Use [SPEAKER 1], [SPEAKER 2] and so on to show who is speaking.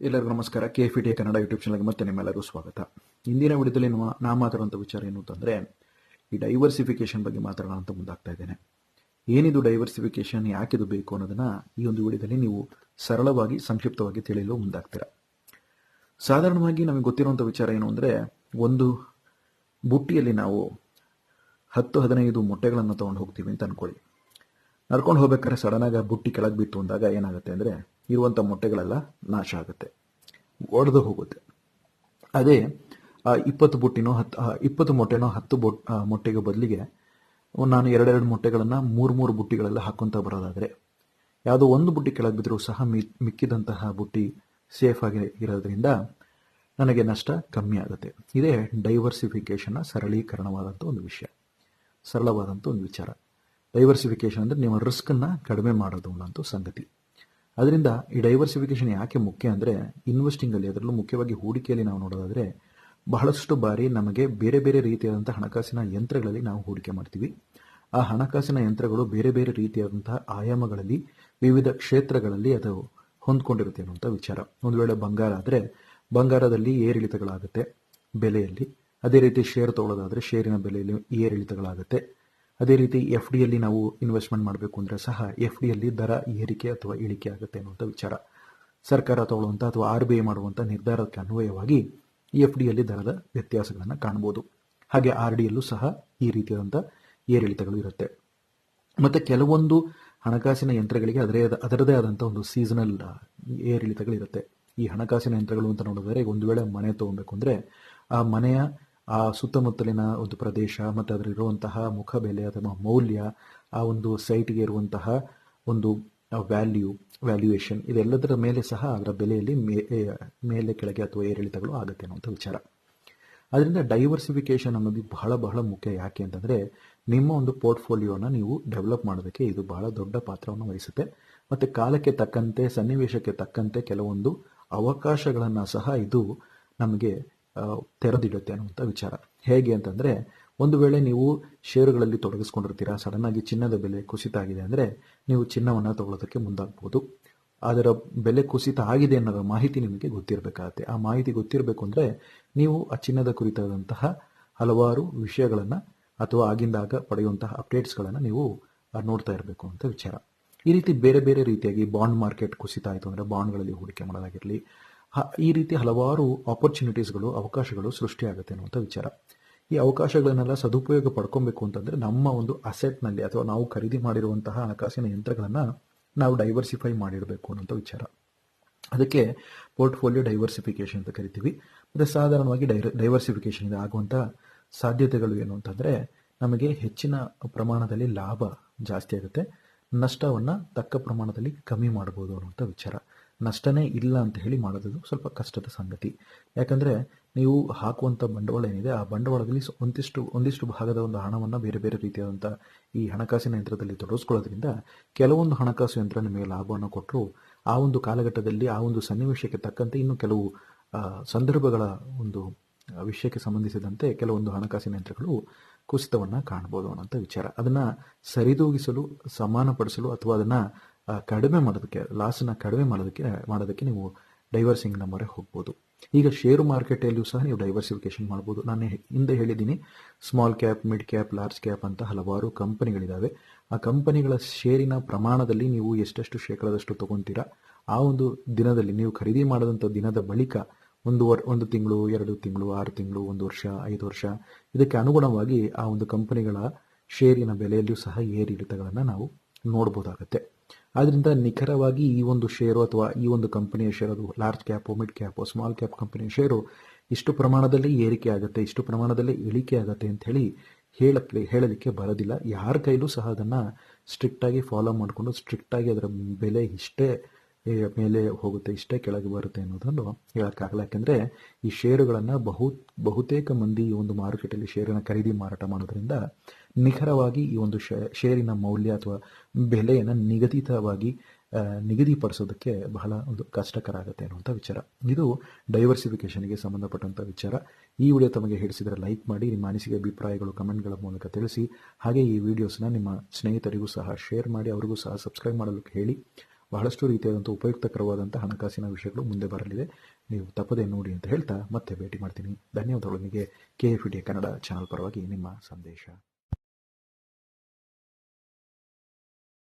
[SPEAKER 1] ಎಲ್ಲರಿಗೂ ನಮಸ್ಕಾರ. KFT Kannada YouTube ಚಾನಲ್ಗೆ ಮತ್ತೆ ನಿಮ್ಮೆಲ್ಲರಿಗೂ ಸ್ವಾಗತ. ಇಂದಿನ ವಿಡಿಯೋದಲ್ಲಿ ನಾ ಮಾತಾಡುವಂಥ ವಿಚಾರ ಏನು ಅಂತಂದರೆ, ಈ ಡೈವರ್ಸಿಫಿಕೇಶನ್ ಬಗ್ಗೆ ಮಾತಾಡೋಣ ಅಂತ ಮುಂದಾಗ್ತಾ ಇದ್ದೇನೆ. ಏನಿದು ಡೈವರ್ಸಿಫಿಕೇಶನ್, ಯಾಕಿದು ಬೇಕು ಅನ್ನೋದನ್ನು ಈ ಒಂದು ವಿಡಿಯೋದಲ್ಲಿ ನೀವು ಸರಳವಾಗಿ ಸಂಕ್ಷಿಪ್ತವಾಗಿ ತಿಳಿಯಲು ಮುಂದಾಗ್ತೀರಾ. ಸಾಧಾರಣವಾಗಿ ನಮಗೆ ಗೊತ್ತಿರುವಂಥ ವಿಚಾರ ಏನು ಅಂದರೆ, ಒಂದು ಬುಟ್ಟಿಯಲ್ಲಿ ನಾವು 10-15 ಮೊಟ್ಟೆಗಳನ್ನು ತೊಗೊಂಡು ಹೋಗ್ತೀವಿ ಅಂತ ಅಂದ್ಕೊಳ್ಳಿ. ನಡ್ಕೊಂಡು ಹೋಗ್ಬೇಕಾದ್ರೆ ಸಡನ್ನಾಗಿ ಬುಟ್ಟಿ ಕೆಳಗೆ ಬಿತ್ತು ಅಂದಾಗ ಏನಾಗುತ್ತೆ ಅಂದರೆ, ಇರುವಂಥ ಮೊಟ್ಟೆಗಳೆಲ್ಲ ನಾಶ ಆಗುತ್ತೆ, ಒಡೆದು ಹೋಗುತ್ತೆ. ಅದೇ 20 ಬುಟ್ಟಿನೋ 20 ಮೊಟ್ಟೆನೋ 10 ಮೊಟ್ಟೆಗೆ ಬದಲಿಗೆ ನಾನು 2 ಮೊಟ್ಟೆಗಳನ್ನು 3 ಬುಟ್ಟಿಗಳೆಲ್ಲ ಹಾಕ್ಕೊತ ಬರೋದಾದರೆ, ಯಾವುದೋ ಒಂದು ಬುಟ್ಟಿ ಕೆಳಗೆ ಬಿದ್ದರೂ ಸಹ ಮಿಕ್ಕಿದಂತಹ ಬುಟ್ಟಿ ಸೇಫ್ ಆಗಿ ಇರೋದ್ರಿಂದ ನನಗೆ ನಷ್ಟ ಕಮ್ಮಿ ಆಗುತ್ತೆ. ಇದೇ ಡೈವರ್ಸಿಫಿಕೇಷನ್ನ ಸರಳೀಕರಣವಾದಂಥ ಒಂದು ವಿಷಯ, ಸರಳವಾದಂಥ ಒಂದು ವಿಚಾರ. ಡೈವರ್ಸಿಫಿಕೇಷನ್ ಅಂದರೆ ನಿಮ್ಮ ರಿಸ್ಕನ್ನು ಕಡಿಮೆ ಮಾಡೋದು ಅನ್ನೋಂಥ ಸಂಗತಿ. ಅದರಿಂದ ಈ ಡೈವರ್ಸಿಫಿಕೇಷನ್ ಯಾಕೆ ಮುಖ್ಯ ಅಂದರೆ, ಇನ್ವೆಸ್ಟಿಂಗಲ್ಲಿ, ಅದರಲ್ಲೂ ಮುಖ್ಯವಾಗಿ ಹೂಡಿಕೆಯಲ್ಲಿ ನಾವು ನೋಡೋದಾದರೆ, ಬಹಳಷ್ಟು ಬಾರಿ ನಮಗೆ ಬೇರೆ ಬೇರೆ ರೀತಿಯಾದಂಥ ಹಣಕಾಸಿನ ಯಂತ್ರಗಳಲ್ಲಿ ನಾವು ಹೂಡಿಕೆ ಮಾಡ್ತೀವಿ. ಆ ಹಣಕಾಸಿನ ಯಂತ್ರಗಳು ಬೇರೆ ಬೇರೆ ರೀತಿಯಾದಂತಹ ಆಯಾಮಗಳಲ್ಲಿ, ವಿವಿಧ ಕ್ಷೇತ್ರಗಳಲ್ಲಿ ಅದು ಹೊಂದ್ಕೊಂಡಿರುತ್ತೆ ಅನ್ನುವಂಥ ವಿಚಾರ. ಒಂದು ವೇಳೆ ಬಂಗಾರ ಆದರೆ, ಬಂಗಾರದಲ್ಲಿ ಏರಿಳಿತಗಳಾಗುತ್ತೆ ಬೆಲೆಯಲ್ಲಿ. ಅದೇ ರೀತಿ ಶೇರ್ ತೊಗೊಳ್ಳೋದಾದರೆ ಶೇರಿನ ಬೆಲೆಯಲ್ಲಿ ಏರಿಳಿತಗಳಾಗುತ್ತೆ. ಅದೇ ರೀತಿ FDಯಲ್ಲಿ ನಾವು ಇನ್ವೆಸ್ಟ್ಮೆಂಟ್ ಮಾಡಬೇಕು ಅಂದರೆ ಸಹ FDಯಲ್ಲಿ ದರ ಏರಿಕೆ ಅಥವಾ ಇಳಿಕೆ ಆಗುತ್ತೆ ಅನ್ನುವಂಥ ವಿಚಾರ. ಸರ್ಕಾರ ತಗೊಳ್ಳುವಂಥ ಅಥವಾ RBI ಮಾಡುವಂಥ ನಿರ್ಧಾರಕ್ಕೆ ಅನ್ವಯವಾಗಿ FDಯಲ್ಲಿ ದರದ ವ್ಯತ್ಯಾಸಗಳನ್ನು ಕಾಣ್ಬೋದು. ಹಾಗೆ RDಯಲ್ಲೂ ಸಹ ಈ ರೀತಿಯಾದಂಥ ಏರಿಳಿತಗಳು ಇರುತ್ತೆ. ಮತ್ತು ಕೆಲವೊಂದು ಹಣಕಾಸಿನ ಯಂತ್ರಗಳಿಗೆ ಅದರದೇ ಆದಂಥ ಒಂದು ಸೀಸನಲ್ ಏರಿಳಿತಗಳಿರುತ್ತೆ. ಈ ಹಣಕಾಸಿನ ಯಂತ್ರಗಳು ಅಂತ ನೋಡಿದರೆ, ಒಂದು ವೇಳೆ ಮನೆ ತೊಗೊಬೇಕು ಅಂದರೆ ಆ ಮನೆಯ ಆ ಸುತ್ತಮುತ್ತಲಿನ ಒಂದು ಪ್ರದೇಶ ಮತ್ತು ಅದರಲ್ಲಿರುವಂತಹ ಮುಖಬೆಲೆ ಅಥವಾ ಮೌಲ್ಯ, ಆ ಒಂದು ಸೈಟ್ಗೆ ಇರುವಂತಹ ಒಂದು ವ್ಯಾಲ್ಯೂಯೇಷನ್, ಇದೆಲ್ಲದರ ಮೇಲೆ ಸಹ ಅದರ ಬೆಲೆಯಲ್ಲಿ ಮೇಲೆ ಕೆಳಗೆ ಅಥವಾ ಏರಿಳಿತಗಳು ಆಗುತ್ತೆ ಅನ್ನುವಂಥ ವಿಚಾರ. ಅದರಿಂದ ಡೈವರ್ಸಿಫಿಕೇಷನ್ ಅನ್ನೋದು ಬಹಳ ಬಹಳ ಮುಖ್ಯ. ಯಾಕೆ ಅಂತಂದರೆ, ನಿಮ್ಮ ಒಂದು ಪೋರ್ಟ್ಫೋಲಿಯೋನ ನೀವು ಡೆವಲಪ್ ಮಾಡೋದಕ್ಕೆ ಇದು ಬಹಳ ದೊಡ್ಡ ಪಾತ್ರವನ್ನು ವಹಿಸುತ್ತೆ. ಮತ್ತು ಕಾಲಕ್ಕೆ ತಕ್ಕಂತೆ, ಸನ್ನಿವೇಶಕ್ಕೆ ತಕ್ಕಂತೆ ಕೆಲವೊಂದು ಅವಕಾಶಗಳನ್ನು ಸಹ ಇದು ನಮಗೆ ತೆರೆದಿಡುತ್ತೆ ಅನ್ನುವಂಥ ವಿಚಾರ. ಹೇಗೆ ಅಂತಂದರೆ, ಒಂದು ವೇಳೆ ನೀವು ಷೇರುಗಳಲ್ಲಿ ತೊಡಗಿಸ್ಕೊಂಡಿರ್ತೀರಾ, ಸಡನ್ನಾಗಿ ಚಿನ್ನದ ಬೆಲೆ ಕುಸಿತ ಆಗಿದೆ ಅಂದರೆ ನೀವು ಚಿನ್ನವನ್ನು ತಗೊಳ್ಳೋದಕ್ಕೆ ಮುಂದಾಗ್ಬೋದು. ಅದರ ಬೆಲೆ ಕುಸಿತ ಆಗಿದೆ ಅನ್ನೋ ಮಾಹಿತಿ ನಿಮಗೆ ಗೊತ್ತಿರಬೇಕಾಗತ್ತೆ. ಆ ಮಾಹಿತಿ ಗೊತ್ತಿರಬೇಕು ಅಂದರೆ ನೀವು ಆ ಚಿನ್ನದ ಕುರಿತಾದಂತಹ ಹಲವಾರು ವಿಷಯಗಳನ್ನು ಅಥವಾ ಆಗಿಂದಾಗ ಪಡೆಯುವಂತಹ ಅಪ್ಡೇಟ್ಸ್ಗಳನ್ನು ನೀವು ನೋಡ್ತಾ ಇರಬೇಕು ಅಂತ ವಿಚಾರ. ಈ ರೀತಿ ಬೇರೆ ಬೇರೆ ರೀತಿಯಾಗಿ ಬಾಂಡ್ ಮಾರ್ಕೆಟ್ ಕುಸಿತ ಆಯಿತು ಅಂದರೆ ಬಾಂಡ್ಗಳಲ್ಲಿ ಹೂಡಿಕೆ ಮಾಡೋದಾಗಿರಲಿ, ಈ ರೀತಿ ಹಲವಾರು ಆಪರ್ಚುನಿಟೀಸ್ಗಳು, ಅವಕಾಶಗಳು ಸೃಷ್ಟಿಯಾಗುತ್ತೆ ಅನ್ನುವಂಥ ವಿಚಾರ. ಈ ಅವಕಾಶಗಳನ್ನೆಲ್ಲ ಸದುಪಯೋಗ ಪಡ್ಕೊಬೇಕು ಅಂತಂದರೆ ನಮ್ಮ ಒಂದು ಅಸೆಟ್ನಲ್ಲಿ ಅಥವಾ ನಾವು ಖರೀದಿ ಮಾಡಿರುವಂತಹ ಹಣಕಾಸಿನ ಯಂತ್ರಗಳನ್ನು ನಾವು ಡೈವರ್ಸಿಫೈ ಮಾಡಿರಬೇಕು ಅನ್ನೋಂಥ ವಿಚಾರ. ಅದಕ್ಕೆ ಪೋರ್ಟ್ಫೋಲಿಯೋ ಡೈವರ್ಸಿಫಿಕೇಷನ್ ಅಂತ ಕರಿತೀವಿ. ಮತ್ತು ಸಾಧಾರಣವಾಗಿ ಡೈವರ್ಸಿಫಿಕೇಷನ್ ಆಗುವಂಥ ಸಾಧ್ಯತೆಗಳು ಏನು ಅಂತಂದರೆ, ನಮಗೆ ಹೆಚ್ಚಿನ ಪ್ರಮಾಣದಲ್ಲಿ ಲಾಭ ಜಾಸ್ತಿ ಆಗುತ್ತೆ, ನಷ್ಟವನ್ನು ತಕ್ಕ ಪ್ರಮಾಣದಲ್ಲಿ ಕಮ್ಮಿ ಮಾಡ್ಬೋದು ಅನ್ನುವಂಥ ವಿಚಾರ. ನಷ್ಟನೇ ಇಲ್ಲ ಅಂತ ಹೇಳಿ ಮಾಡೋದು ಸ್ವಲ್ಪ ಕಷ್ಟದ ಸಂಗತಿ. ಯಾಕಂದರೆ ನೀವು ಹಾಕುವಂಥ ಬಂಡವಾಳ ಏನಿದೆ, ಆ ಬಂಡವಾಳದಲ್ಲಿ ಒಂದಿಷ್ಟು ಭಾಗದ ಒಂದು ಹಣವನ್ನು ಬೇರೆ ಬೇರೆ ರೀತಿಯಾದಂಥ ಈ ಹಣಕಾಸಿನ ಯಂತ್ರದಲ್ಲಿ ತೊಡಗಿಸ್ಕೊಳ್ಳೋದ್ರಿಂದ ಕೆಲವೊಂದು ಹಣಕಾಸು ಯಂತ್ರ ನಿಮಗೆ ಲಾಭವನ್ನು ಕೊಟ್ಟರು, ಆ ಒಂದು ಕಾಲಘಟ್ಟದಲ್ಲಿ ಆ ಒಂದು ಸನ್ನಿವೇಶಕ್ಕೆ ತಕ್ಕಂತೆ ಇನ್ನು ಕೆಲವು ಸಂದರ್ಭಗಳ ಒಂದು ವಿಷಯಕ್ಕೆ ಸಂಬಂಧಿಸಿದಂತೆ ಕೆಲವೊಂದು ಹಣಕಾಸಿನ ಯಂತ್ರಗಳು ಕುಸಿತವನ್ನು ಕಾಣ್ಬೋದು ಅನ್ನೋಂಥ ವಿಚಾರ. ಅದನ್ನು ಸರಿದೂಗಿಸಲು, ಸಮಾನಪಡಿಸಲು ಅಥವಾ ಅದನ್ನು ಕಡಿಮೆ ಮಾಡೋದಕ್ಕೆ, ಲಾಸನ್ನು ಕಡಿಮೆ ಮಾಡೋದಕ್ಕೆ ನೀವು ಡೈವರ್ಸಿಂಗ್ನ ಮೊರೆ ಹೋಗ್ಬೋದು. ಈಗ ಷೇರು ಮಾರ್ಕೆಟಲ್ಲಿಯೂ ಸಹ ನೀವು ಡೈವರ್ಸಿಫಿಕೇಷನ್ ಮಾಡ್ಬೋದು. ನಾನು ಹಿಂದೆ ಹೇಳಿದ್ದೀನಿ, small cap, mid cap, large cap ಅಂತ ಹಲವಾರು ಕಂಪನಿಗಳಿದ್ದಾವೆ. ಆ ಕಂಪನಿಗಳ ಷೇರಿನ ಪ್ರಮಾಣದಲ್ಲಿ ನೀವು ಎಷ್ಟೆಷ್ಟು ಶೇಕಡದಷ್ಟು ತೊಗೊತೀರಾ, ಆ ಒಂದು ದಿನದಲ್ಲಿ ನೀವು ಖರೀದಿ ಮಾಡಿದಂಥ ದಿನದ ಬಳಿಕ ಒಂದು ತಿಂಗಳು, 2 ತಿಂಗಳು, 6 ತಿಂಗಳು, 1 ವರ್ಷ, 5 ವರ್ಷ, ಇದಕ್ಕೆ ಅನುಗುಣವಾಗಿ ಆ ಒಂದು ಕಂಪನಿಗಳ ಷೇರಿನ ಬೆಲೆಯಲ್ಲಿಯೂ ಸಹ ಏರಿಳಿತಗಳನ್ನು ನಾವು ನೋಡ್ಬೋದಾಗತ್ತೆ. ಆದ್ದರಿಂದ ನಿಖರವಾಗಿ ಈ ಒಂದು ಷೇರು ಅಥವಾ ಈ ಒಂದು ಕಂಪನಿಯ ಷೇರು, ಅದು large cap, mid cap, small cap ಕಂಪನಿಯ ಷೇರು ಇಷ್ಟು ಪ್ರಮಾಣದಲ್ಲಿ ಏರಿಕೆ ಆಗುತ್ತೆ, ಇಷ್ಟು ಪ್ರಮಾಣದಲ್ಲಿ ಇಳಿಕೆ ಆಗುತ್ತೆ ಅಂತ ಹೇಳಲಿಕ್ಕೆ ಬರೋದಿಲ್ಲ. ಯಾರ ಕೈಲೂ ಸಹ ಅದನ್ನು ಸ್ಟ್ರಿಕ್ಟಾಗಿ ಫಾಲೋ ಮಾಡಿಕೊಂಡು ಸ್ಟ್ರಿಕ್ಟಾಗಿ ಅದರ ಬೆಲೆ ಇಷ್ಟೇ ಮೇಲೆ ಹೋಗುತ್ತೆ, ಇಷ್ಟೇ ಕೆಳಗೆ ಬರುತ್ತೆ ಅನ್ನೋದನ್ನು ಹೇಳೋಕ್ಕಾಗಲ್ಲ. ಯಾಕೆಂದರೆ ಈ ಷೇರುಗಳನ್ನು ಬಹುತೇಕ ಮಂದಿ ಈ ಒಂದು ಮಾರುಕಟ್ಟೆಯಲ್ಲಿ ಷೇರನ್ನು ಖರೀದಿ ಮಾರಾಟ ಮಾಡೋದ್ರಿಂದ ನಿಖರವಾಗಿ ಈ ಒಂದು ಷೇರಿನ ಮೌಲ್ಯ ಅಥವಾ ಬೆಲೆಯನ್ನು ನಿಗದಿಪಡಿಸೋದಕ್ಕೆ ಬಹಳ ಒಂದು ಕಷ್ಟಕರ ಆಗುತ್ತೆ ಅನ್ನುವಂಥ ವಿಚಾರ. ಇದು ಡೈವರ್ಸಿಫಿಕೇಷನ್ಗೆ ಸಂಬಂಧಪಟ್ಟಂಥ ವಿಚಾರ. ಈ ವಿಡಿಯೋ ತಮಗೆ ಹಿಡಿಸಿದರೆ ಲೈಕ್ ಮಾಡಿ, ನಿಮ್ಮ ಅನಿಸಿಕೆ ಅಭಿಪ್ರಾಯಗಳು ಕಮೆಂಟ್ಗಳ ಮೂಲಕ ತಿಳಿಸಿ. ಹಾಗೆ ಈ ವಿಡಿಯೋಸ್ನ ನಿಮ್ಮ ಸ್ನೇಹಿತರಿಗೂ ಸಹ ಶೇರ್ ಮಾಡಿ, ಅವರಿಗೂ ಸಹ ಸಬ್ಸ್ಕ್ರೈಬ್ ಮಾಡಲು ಹೇಳಿ. ಬಹಳಷ್ಟು ರೀತಿಯಾದಂಥ ಉಪಯುಕ್ತಕರವಾದಂಥ ಹಣಕಾಸಿನ ವಿಷಯಗಳು ಮುಂದೆ ಬರಲಿದೆ. ನೀವು ತಪ್ಪದೇ ನೋಡಿ ಅಂತ ಹೇಳ್ತಾ ಮತ್ತೆ ಭೇಟಿ ಮಾಡ್ತೀನಿ. ಧನ್ಯವಾದಗಳು. ನಿಮಗೆ KFD ಕನ್ನಡ ಚಾನಲ್ ಪರವಾಗಿ ನಿಮ್ಮ ಸಂದೇಶ.